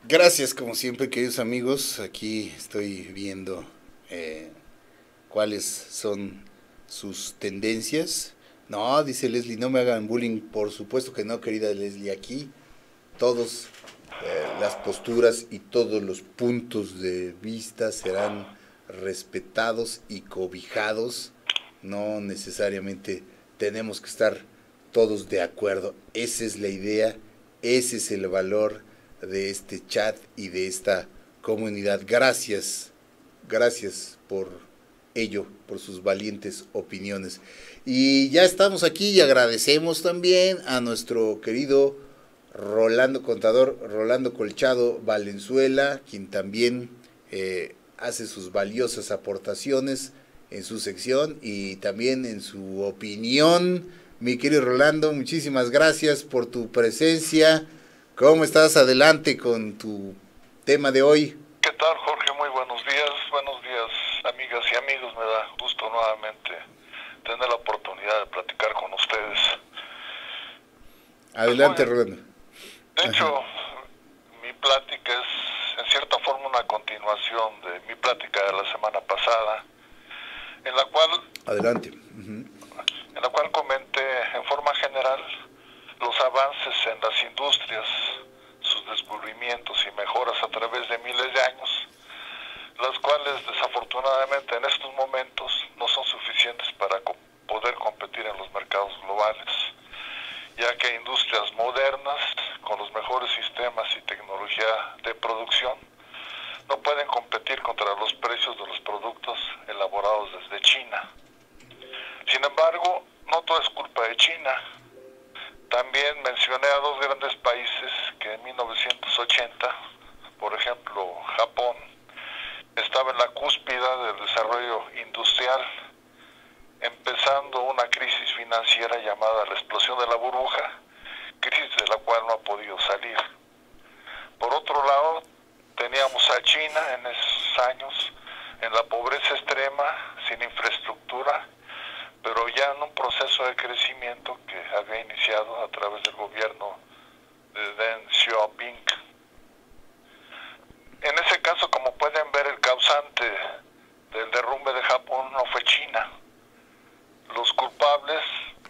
Gracias, como siempre, queridos amigos. Aquí estoy viendo cuáles son sus tendencias. No, dice Leslie, no me hagan bullying. Por supuesto que no, querida Leslie. Aquí todos las posturas y todos los puntos de vista serán respetados y cobijados. No necesariamente tenemos que estar todos de acuerdo. Esa es la idea, ese es el valor de este chat y de esta comunidad. Gracias, gracias por ello, por sus valientes opiniones. Y ya estamos aquí y agradecemos también a nuestro querido Rolando Contador, Rolando Colchado Valenzuela, quien también hace sus valiosas aportaciones en su sección y también en su opinión. Mi querido Rolando, muchísimas gracias por tu presencia. ¿Cómo estás? Adelante con tu tema de hoy. ¿Qué tal, Jorge? Muy buenos días, amigas y amigos. Me da gusto nuevamente tener la oportunidad de platicar con ustedes. Adelante, Rolando. De hecho, mi plática es en cierta forma una continuación de mi plática de la semana pasada, en la cual adelante. En la cual comenté en forma general los avances en las industrias, sus descubrimientos y mejoras a través de miles de años, las cuales desafortunadamente en estos momentos no son suficientes para poder competir en los mercados globales, ya que industrias modernas con los mejores sistemas y tecnología de producción no pueden competir contra los precios de los productos elaborados desde China. Sin embargo, no todo es culpa de China. También mencioné a dos grandes países que en 1980, por ejemplo, Japón, estaba en la cúspide del desarrollo industrial, empezando una crisis financiera llamada la explosión de la burbuja, crisis de la cual no ha podido salir. Por otro lado, teníamos a China en esos años en la pobreza extrema, sin infraestructura, pero ya en un proceso de crecimiento que había iniciado a través del gobierno de Deng Xiaoping. En ese caso, como pueden ver, el causante del derrumbe de Japón no fue China. Los culpables,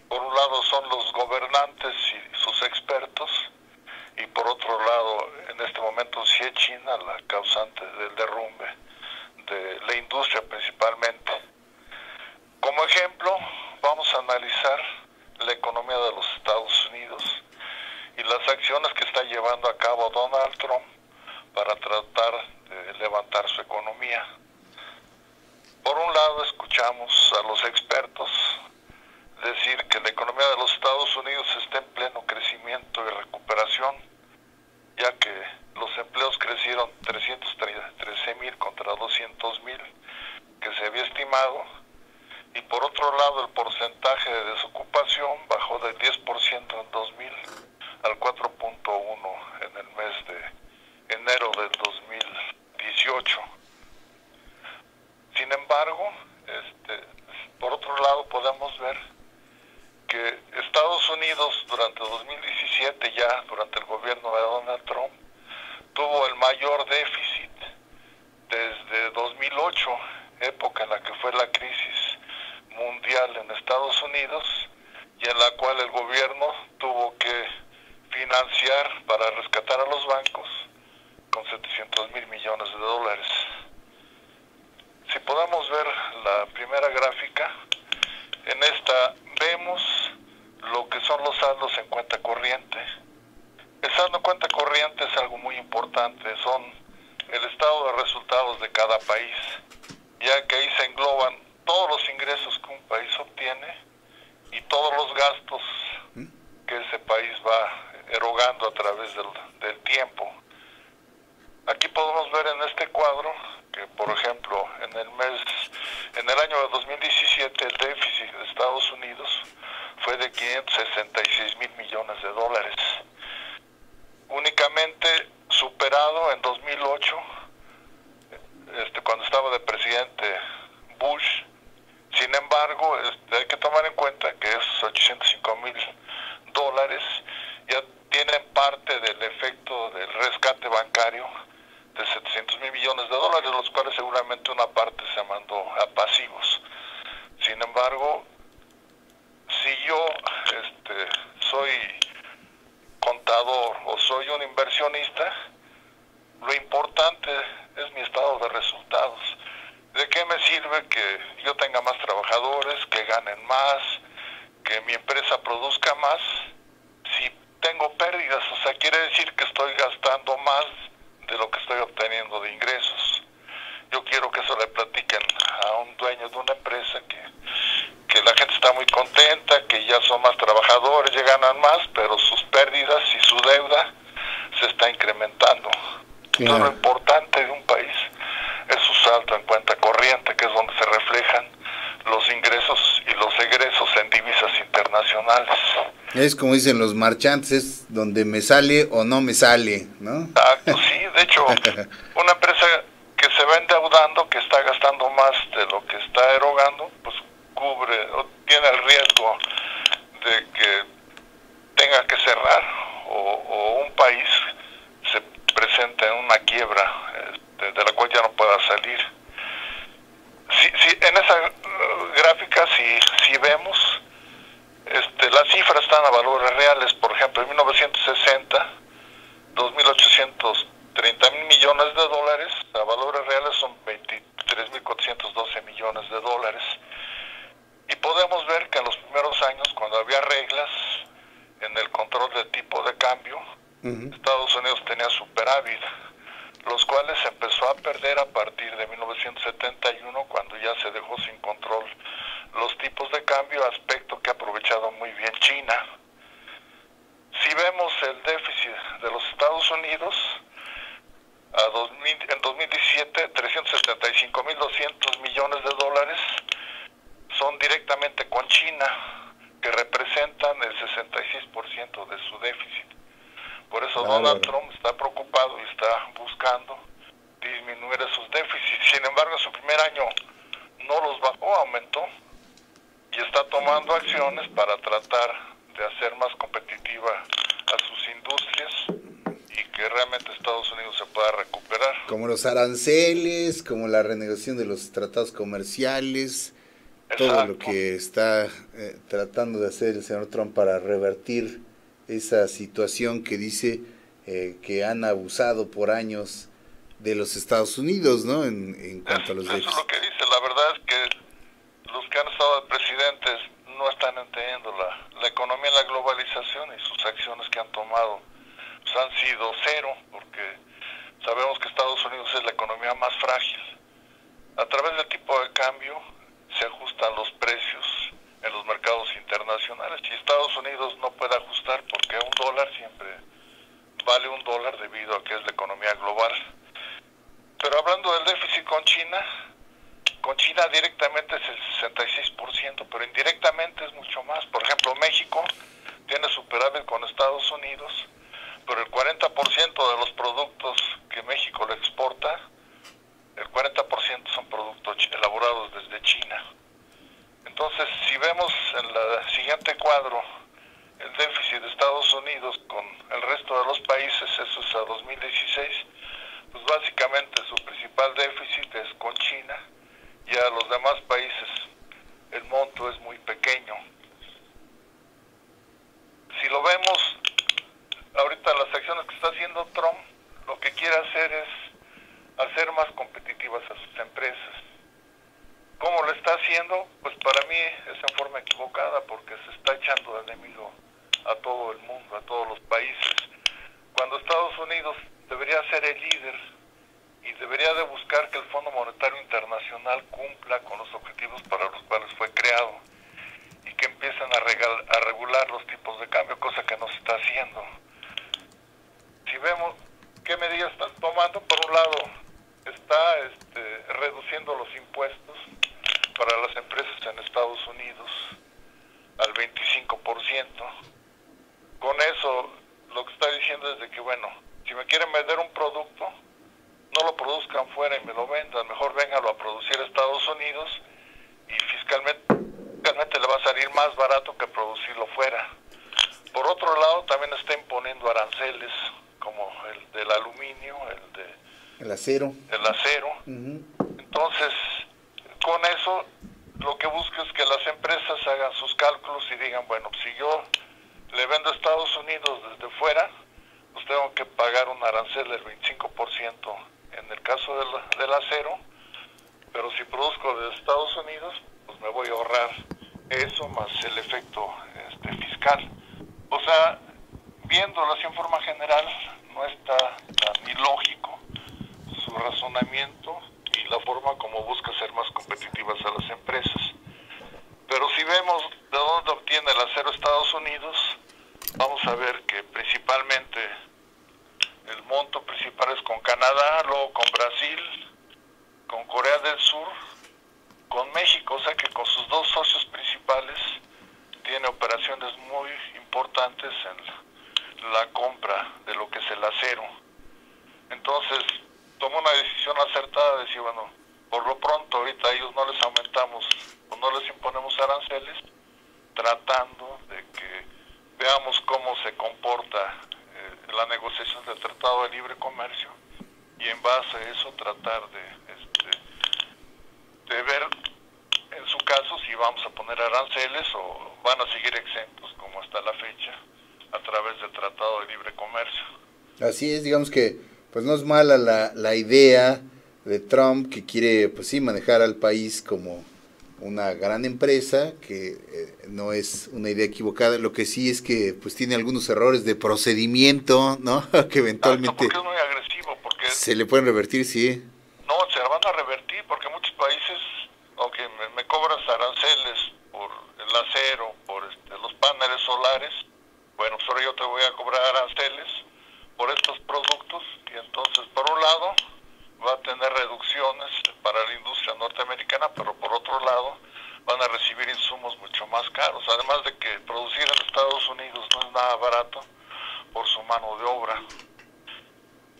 por un lado, son los gobernantes y sus expertos, y por otro lado, en este momento sí es China la causante del derrumbe de la industria principalmente. Como ejemplo, vamos a analizar la economía de los Estados Unidos y las acciones que está llevando a cabo Donald Trump para tratar de levantar su economía. Por un lado, escuchamos a los expertos decir que la economía de los Estados Unidos está en pleno crecimiento y recuperación, ya que los empleos crecieron 313,000 contra 200,000 que se había estimado, y por otro lado el porcentaje de desocupación bajó del 10% en 2000 al 4.1 en el mes de enero del 2018. Sin embargo, por otro lado podemos ver que Estados Unidos durante 2017, ya durante el gobierno de Donald Trump, tuvo el mayor déficit desde 2008, época en la que fue la crisis mundial en Estados Unidos y en la cual el gobierno tuvo que financiar para rescatar a los bancos con 700,000 millones de dólares. Si podemos ver la primera gráfica, en esta vemos lo que son los saldos en cuenta corriente. El saldo en cuenta corriente es algo muy importante, son el estado de resultados de cada país, ya que ahí se engloban todos los ingresos que un país obtiene y todos los gastos que ese país va erogando a través del tiempo. Aquí podemos ver en este cuadro que, por ejemplo, en el año de 2017 el déficit de Estados Unidos fue de 566,000 millones de dólares, únicamente superado en 2008, cuando estaba de presidente Bush. Sin embargo, hay que tomar en cuenta que esos 805,000 dólares ya tienen parte del efecto del rescate bancario comprador o soy un inversionista, lo importante es mi estado de resultados. ¿De qué me sirve que yo tenga más trabajadores, que ganen más, que mi empresa produzca más, si tengo pérdidas? O sea, quiere decir que estoy gastando más de lo que estoy obteniendo de ingresos. Yo quiero que eso le platiquen a un dueño de una empresa que la gente está muy contenta, que ya son más trabajadores, ya ganan más, pero sus pérdidas y su deuda se está incrementando. Entonces, lo importante de un país es su saldo en cuenta corriente, que es donde se reflejan los ingresos y los egresos en divisas internacionales. Es como dicen los marchantes, es donde me sale o no me sale, ¿no? Exacto, sí. De hecho, una empresa que se va endeudando, que está gastando más de lo que está erogando, pues cubre o tiene el riesgo de que tenga que cerrar o un país se presente en una quiebra de la cual ya no pueda salir. En esa gráfica, si vemos, las cifras están a valores reales. Por ejemplo, en 1960, 2.830 mil millones de dólares, a valores reales son 23.412 millones de dólares. Y podemos ver que en los primeros años, cuando había reglas en el control del tipo de cambio, Estados Unidos tenía superávit, los cuales se empezó a perder a partir de 1971, cuando ya se dejó sin control los tipos de cambio, aspecto que ha aprovechado muy bien China. Si vemos el déficit de los Estados Unidos, en 2017, 375.200 millones de dólares son directamente con China, que representan el 66% de su déficit. Por eso Donald Trump está preocupado y está buscando disminuir esos déficits. Sin embargo, en su primer año no los bajó, aumentó, y está tomando acciones para tratar de hacer más competitiva a sus industrias y que realmente Estados Unidos se pueda recuperar. Como los aranceles, como la renegociación de los tratados comerciales. Exacto. Todo lo que está tratando de hacer el señor Trump para revertir esa situación que dice que han abusado por años de los Estados Unidos, ¿no? En cuanto a los déficits. Eso es lo que dice. La verdad es que los que han estado de presidentes no están entendiendo la economía y la globalización, y sus acciones que han tomado pues han sido cero, porque sabemos que Estados Unidos es la economía más frágil. A través del tipo de cambio se ajustan los precios en los mercados internacionales, y Estados Unidos no puede ajustar porque un dólar siempre vale un dólar debido a que es la economía global. Pero hablando del déficit con China directamente es el 66%, pero indirectamente es mucho más. Por ejemplo, México tiene superávit con Estados Unidos, pero el 40% de los productos que México le exporta, el 40% son productos elaborados desde China. Entonces, si vemos en el siguiente cuadro el déficit de Estados Unidos con el resto de los países, eso es a 2016, pues básicamente su principal déficit es con China, y a los demás países el monto es muy pequeño. Si lo vemos, ahorita las acciones que está haciendo Trump, lo que quiere hacer es hacer más competitivas a sus empresas. ¿Cómo lo está haciendo? Pues para mí es en forma equivocada, porque se está echando de enemigo a todo el mundo, a todos los países, cuando Estados Unidos debería ser el líder y debería de buscar que el Fondo Monetario Internacional cumpla con los objetivos para los cuales fue creado, y que empiecen a regular los tipos de cambio, cosa que no se está haciendo. Si vemos qué medidas están tomando, por un lado está reduciendo los impuestos para las empresas en Estados Unidos al 25%. Con eso lo que está diciendo es de que, bueno, si me quieren vender un producto, no lo produzcan fuera y me lo vendan, mejor vénganlo a producir a Estados Unidos, y fiscalmente le va a salir más barato que producirlo fuera. Por otro lado, también está imponiendo aranceles, como el del aluminio, el acero. Entonces, con eso, lo que busca es que las empresas hagan sus cálculos y digan, bueno, si yo le vendo a Estados Unidos desde fuera, tengo que pagar un arancel del 25% en el caso del acero, pero si produzco de Estados Unidos, pues me voy a ahorrar eso más el efecto fiscal. O sea, viéndolo así en forma general, no está tan ilógico su razonamiento y la forma como busca ser más competitivas a las empresas. Pero si vemos de dónde obtiene el acero Estados Unidos, vamos a ver que principalmente el monto principal es con Canadá, luego con Brasil, con Corea del Sur, con México, o sea que con sus dos socios principales tiene operaciones muy importantes en la compra de lo que es el acero. Entonces tomó una decisión acertada de decir, bueno, por lo pronto ahorita a ellos no les aumentamos o no les imponemos aranceles, tratando de que veamos cómo se comporta la negociación del Tratado de Libre Comercio y en base a eso tratar de ver en su caso si vamos a poner aranceles o van a seguir exentos como hasta la fecha a través del Tratado de Libre Comercio. Así es, digamos que pues no es mala la idea de Trump, que quiere pues sí manejar al país como una gran empresa, que no es una idea equivocada. Lo que sí es que pues tiene algunos errores de procedimiento, ¿no? Que eventualmente porque es muy agresivo, porque se le pueden revertir, sí. No, se la van a revertir porque muchos países, aunque me cobras aranceles por el acero, por los paneles solares, bueno, pues ahora yo te voy a cobrar aranceles por estos productos y entonces por un lado va a tener reducciones para la industria norteamericana, pero por otro lado van a recibir insumos mucho más caros, además de que producir en Estados Unidos no es nada barato por su mano de obra.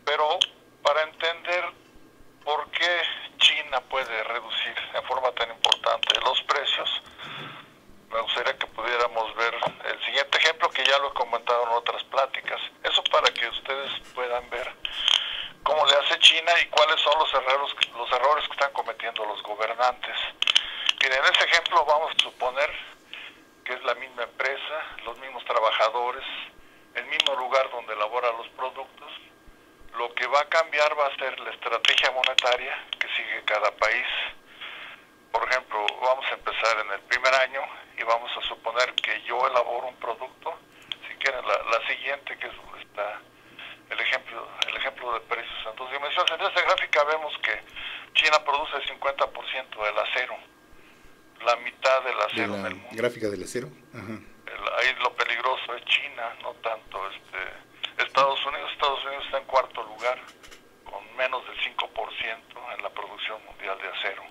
Pero para entender por qué China puede reducir en forma tan importante los precios, me gustaría que pudiéramos ver el siguiente ejemplo, que ya lo he comentado en otras pláticas. Eso para que ustedes puedan ver cómo le hace China y cuáles son los errores que están cometiendo los gobernantes. Miren, en ese ejemplo vamos a suponer que es la misma empresa, los mismos trabajadores, el mismo lugar donde elabora los productos. Lo que va a cambiar va a ser la estrategia monetaria que sigue cada país. Por ejemplo, vamos a empezar en el primer año y vamos a suponer que yo elaboro un producto. Si quieren, la siguiente, que es donde está el ejemplo de precios en dos dimensiones. En esta gráfica vemos que China produce el 50% del acero, la mitad del acero en el mundo. Gráfica del acero. Ajá. Ahí lo peligroso es China, no tanto Estados Unidos. Estados Unidos está en cuarto lugar, con menos del 5% en la producción mundial de acero.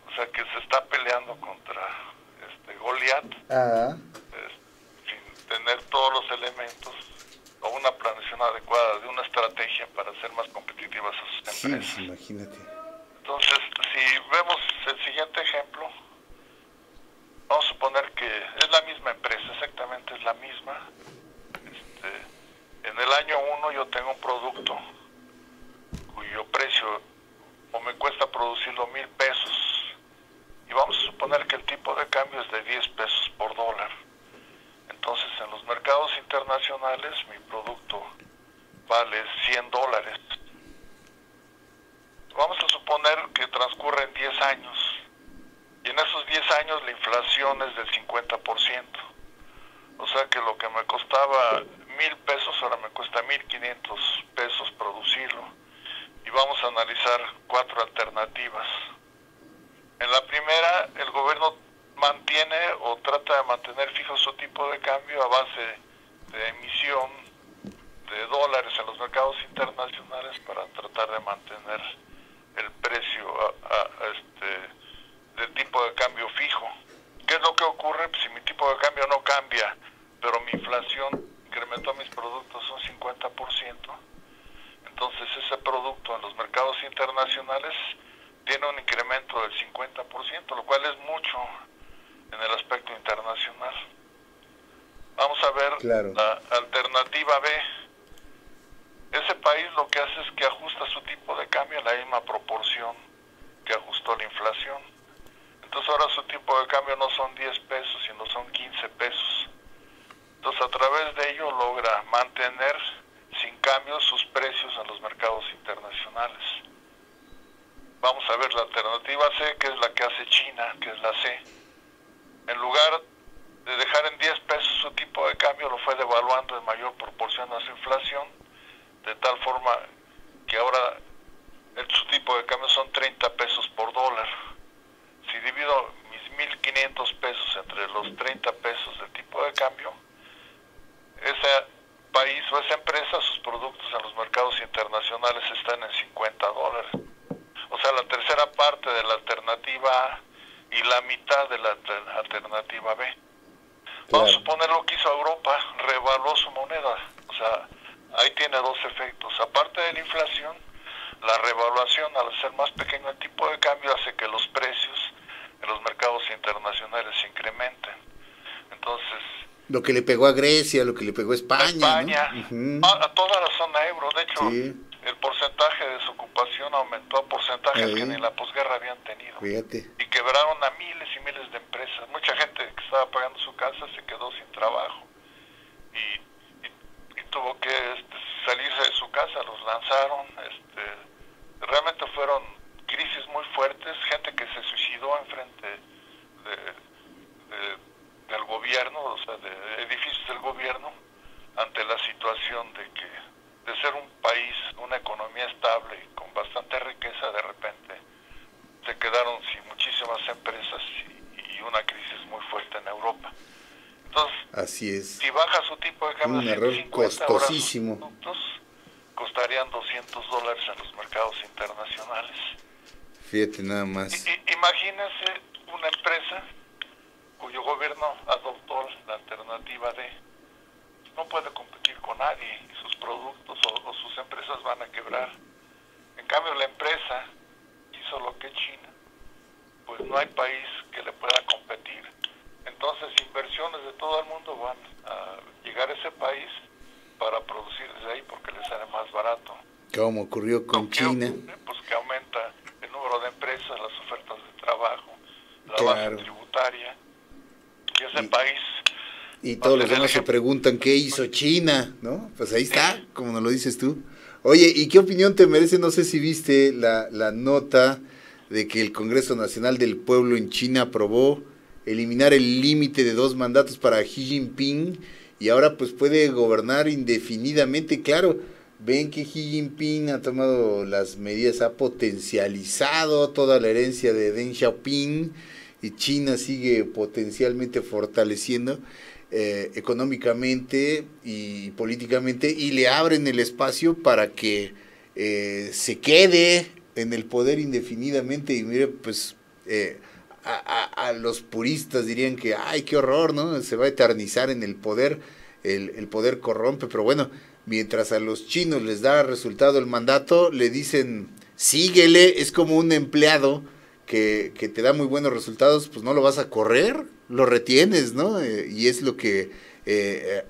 O sea que se está peleando contra Goliat, sin tener todos los elementos o una planeación adecuada de una estrategia para ser más competitivas a sus empresas. Sí, imagínate. Entonces, si vemos el siguiente ejemplo, vamos a suponer que es la misma empresa, exactamente es la misma. En el año 1 yo tengo un producto cuyo precio o me cuesta producirlo 1,000 pesos y vamos a suponer que el tipo de cambio es de 10 pesos por dólar. Entonces en los mercados internacionales mi producto vale $100. Vamos a suponer que transcurren 10 años y en esos 10 años la inflación es del 50%. O sea que lo que me costaba 1,000 pesos ahora me cuesta 1,500 pesos producirlo. Y vamos a analizar 4 alternativas. En la primera, el gobierno mantiene o trata de mantener fijo su tipo de cambio a base de emisión de dólares en los mercados internacionales para tratar de mantener el precio del tipo de cambio fijo. ¿Qué es lo que ocurre? Pues si mi tipo de cambio no cambia, pero mi inflación incrementó mis productos un 50%, entonces ese producto en los mercados internacionales tiene un incremento del 50%, lo cual es mucho en el aspecto internacional. Vamos a ver la alternativa B. Ese país lo que hace es que ajusta su tipo de cambio en la misma proporción que ajustó la inflación. Entonces ahora su tipo de cambio no son 10 pesos, sino son 15 pesos. Entonces, a través de ello logra mantener sin cambios sus precios en los mercados internacionales. Vamos a ver la alternativa C, que es la que hace China, que es la C. En lugar de dejar en 10 pesos su tipo de cambio, lo fue devaluando en mayor proporción a su inflación, de tal forma que ahora su tipo de cambio son 30 pesos por dólar. Si divido mis 1.500 pesos entre los 30 pesos del tipo de cambio, ese país o esa empresa, sus productos en los mercados internacionales están en $50. O sea, la tercera parte de la alternativa A y la mitad de la alternativa B. Claro. Vamos a suponer lo que hizo Europa, revaluó su moneda. O sea, ahí tiene dos efectos. Aparte de la inflación, la revaluación, al ser más pequeño el tipo de cambio, hace que los precios en los mercados internacionales se incrementen. Entonces, lo que le pegó a Grecia, lo que le pegó a España, ¿no? A toda la zona euro. De hecho, sí, el porcentaje de desocupación aumentó a porcentajes que ni en la posguerra habían tenido. Fíjate. Y quebraron a miles y miles de empresas. Mucha gente que estaba pagando su casa se quedó sin trabajo y tuvo que salirse de su casa. Los lanzaron. Realmente fueron crisis muy fuertes. Gente que se suicidó enfrente del gobierno, o sea, de edificios del gobierno, ante la situación de ser un país, una economía estable y con bastante riqueza, de repente se quedaron sin muchísimas empresas y una crisis muy fuerte en Europa. Entonces, así es. Si baja su tipo de cambio, un error costosísimo. Ahora sus productos costarían $200 en los mercados internacionales. Fíjate nada más. Imagínense una empresa cuyo gobierno adoptó la alternativa D. No puede competir con nadie y sus productos o sus empresas van a quebrar. En cambio, la empresa hizo lo que China, pues no hay país que le pueda competir. Entonces, inversiones de todo el mundo van a llegar a ese país para producir desde ahí porque les sale más barato. Como ocurrió con China. Pues que aumenta el número de empresas, las ofertas de trabajo, la claro. base tributaria. Y ese país... Y todos los demás se preguntan qué hizo China, ¿no? Pues ahí está, como nos lo dices tú. Oye, ¿y qué opinión te merece? No sé si viste la nota de que el Congreso Nacional del Pueblo en China aprobó eliminar el límite de 2 mandatos para Xi Jinping y ahora pues puede gobernar indefinidamente. Claro, ven que Xi Jinping ha tomado las medidas, ha potencializado toda la herencia de Deng Xiaoping y China sigue potencialmente fortaleciendo económicamente y políticamente, y le abren el espacio para que se quede en el poder indefinidamente. Y mire, pues a los puristas dirían que ay, qué horror, ¿no? Se va a eternizar en el poder, el poder corrompe, pero bueno, mientras a los chinos les da resultado el mandato, le dicen síguele. Es como un empleado que te da muy buenos resultados, pues no lo vas a correr, lo retienes, ¿no? Y es lo que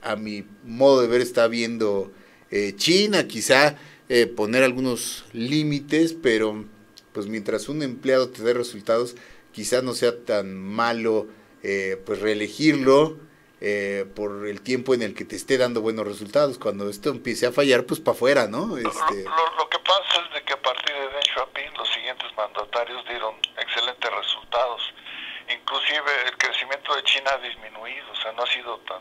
a mi modo de ver está viendo China. Quizá poner algunos límites, pero pues mientras un empleado te dé resultados, quizá no sea tan malo pues reelegirlo por el tiempo en el que te esté dando buenos resultados. Cuando esto empiece a fallar, pues para afuera, ¿no? Lo que pasa es de que a partir de Deng Xiaoping los siguientes mandatarios dieron excelentes resultados. Inclusive el crecimiento de China ha disminuido, o sea, no ha sido tan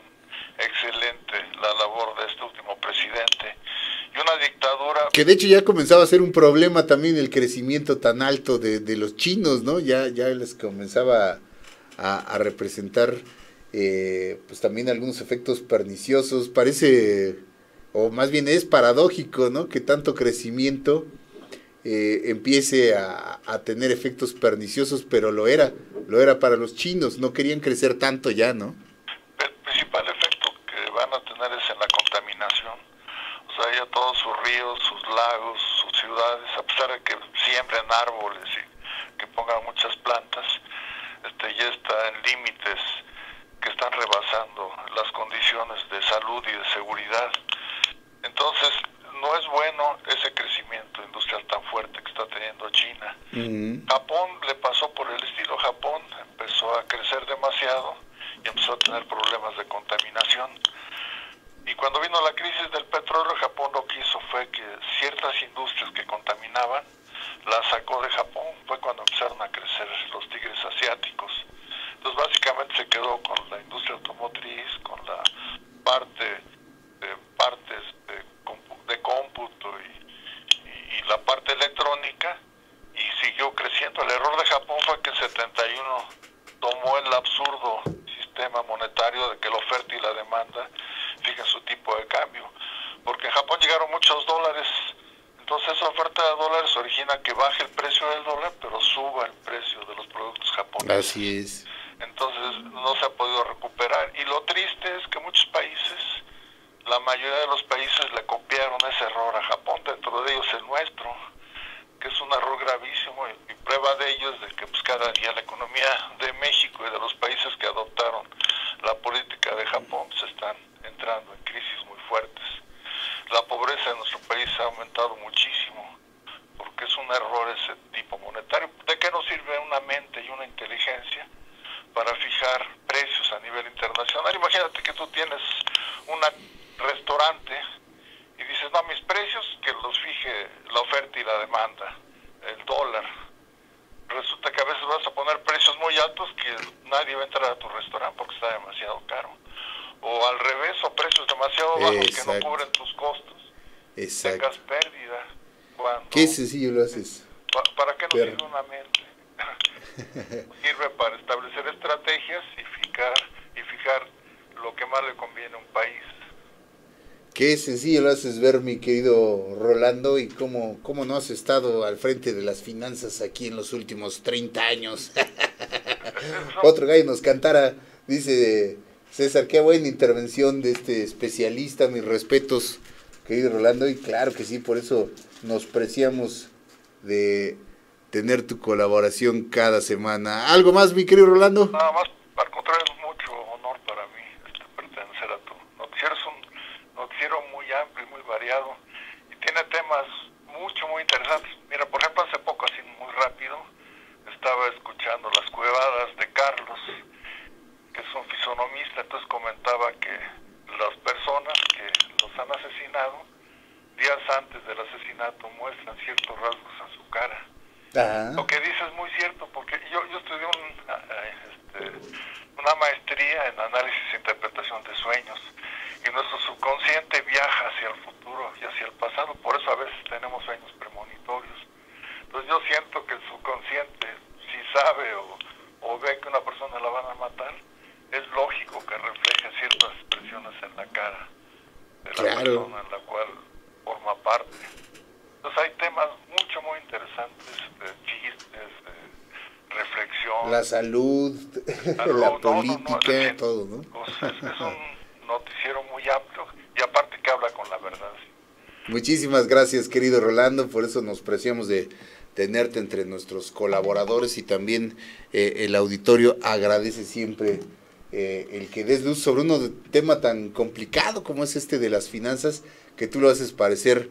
excelente la labor de este último presidente. Y una dictadura... Que de hecho ya comenzaba a ser un problema también el crecimiento tan alto de los chinos, ¿no? Ya les comenzaba a representar pues también algunos efectos perniciosos. Parece, o más bien es paradójico, ¿no? Que tanto crecimiento empiece a tener efectos perniciosos, pero lo era para los chinos. No querían crecer tanto ya, ¿no? El principal efecto que van a tener es en la contaminación. O sea, ya todos sus ríos, sus lagos, sus ciudades, a pesar de que siembren árboles y que pongan muchas plantas, ya está en límites que están rebasando las condiciones de salud y de seguridad. Entonces, no es bueno ese crecimiento industrial tan fuerte que está teniendo China. Japón le pasó por el estilo. Japón empezó a crecer demasiado y empezó a tener problemas de contaminación. cuando vino la crisis del petróleo, Japón lo que hizo fue que ciertas industrias que contaminaban las sacó de Japón. Fue cuando empezaron a crecer los tigres asiáticos. Entonces básicamente se quedó con la industria automotriz, con la parte de partes de cómputo y la parte electrónica, y siguió creciendo. El error de Japón fue que en 71 tomó el absurdo sistema monetario de que la oferta y la demanda fijan su tipo de cambio, porque en Japón llegaron muchos dólares. Entonces esa oferta de dólares origina que baje el precio del dólar, pero suba el precio de los productos japoneses. Así es. Entonces no se ha podido recuperar. Y lo triste es que muchos países, la mayoría de los países le copiaron ese error a Japón, dentro de ellos el nuestro, que es un error gravísimo, y prueba de ello es de que pues, cada día la economía de México y de los países que adoptaron la política de Japón se están entrando en crisis muy fuertes. La pobreza en nuestro país ha aumentado muchísimo, porque es un error ese tipo monetario. ¿De qué nos sirve una mente y una inteligencia para fijar precios a nivel internacional? Imagínate que tú tienes un restaurante y dices, no, mis precios que los fije la oferta y la demanda, el dólar. Resulta que a veces vas a poner precios muy altos que nadie va a entrar a tu restaurante porque está demasiado caro. O al revés, o precios demasiado bajos que no cubren tus costos. Exacto. Tengas pérdida. Cuando, qué sencillo lo haces. ¿Para qué nos sirve una mente? Sirve para establecer estrategias y fijar lo que más le conviene a un país. Qué sencillo lo haces ver, mi querido Rolando, y cómo no has estado al frente de las finanzas aquí en los últimos 30 años. Otro gallo nos cantara, dice César, qué buena intervención de este especialista, mis respetos, querido Rolando, y claro que sí, por eso nos preciamos de tener tu colaboración cada semana. ¿Algo más, mi querido Rolando? Nada más, al contrario, es mucho honor para mí pertenecer a tu noticiero. Es un noticiero muy amplio y muy variado, y tiene temas muy interesantes. Mira, por ejemplo, hace poco, así muy rápido, estaba escuchando las cuevadas de Carlos, que es un fisonomista. Entonces comentaba que las personas que los han asesinado, días antes del asesinato, muestran ciertos rasgos en su cara. Ajá. Lo que dice es muy cierto, porque yo estudié una maestría en análisis e interpretación de sueños, y nuestro subconsciente viaja hacia el futuro y hacia el pasado. Por eso a veces tenemos sueños premonitorios. Entonces yo siento que el subconsciente, si sabe o ve que una persona la van a matar, es lógico que refleje ciertas expresiones en la cara de la persona en la cual forma parte. Entonces hay temas muy interesantes, de chistes, de reflexión. La salud, la política, todo, ¿no? Es un noticiero muy amplio, y aparte que habla con la verdad. Sí. Muchísimas gracias, querido Rolando, por eso nos preciamos de tenerte entre nuestros colaboradores, y también el auditorio agradece siempre el que des luz sobre un tema tan complicado como es este de las finanzas, que tú lo haces parecer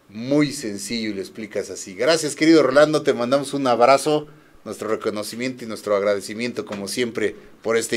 muy sencillo y lo explicas así. Gracias, querido Rolando, te mandamos un abrazo, nuestro reconocimiento y nuestro agradecimiento como siempre por este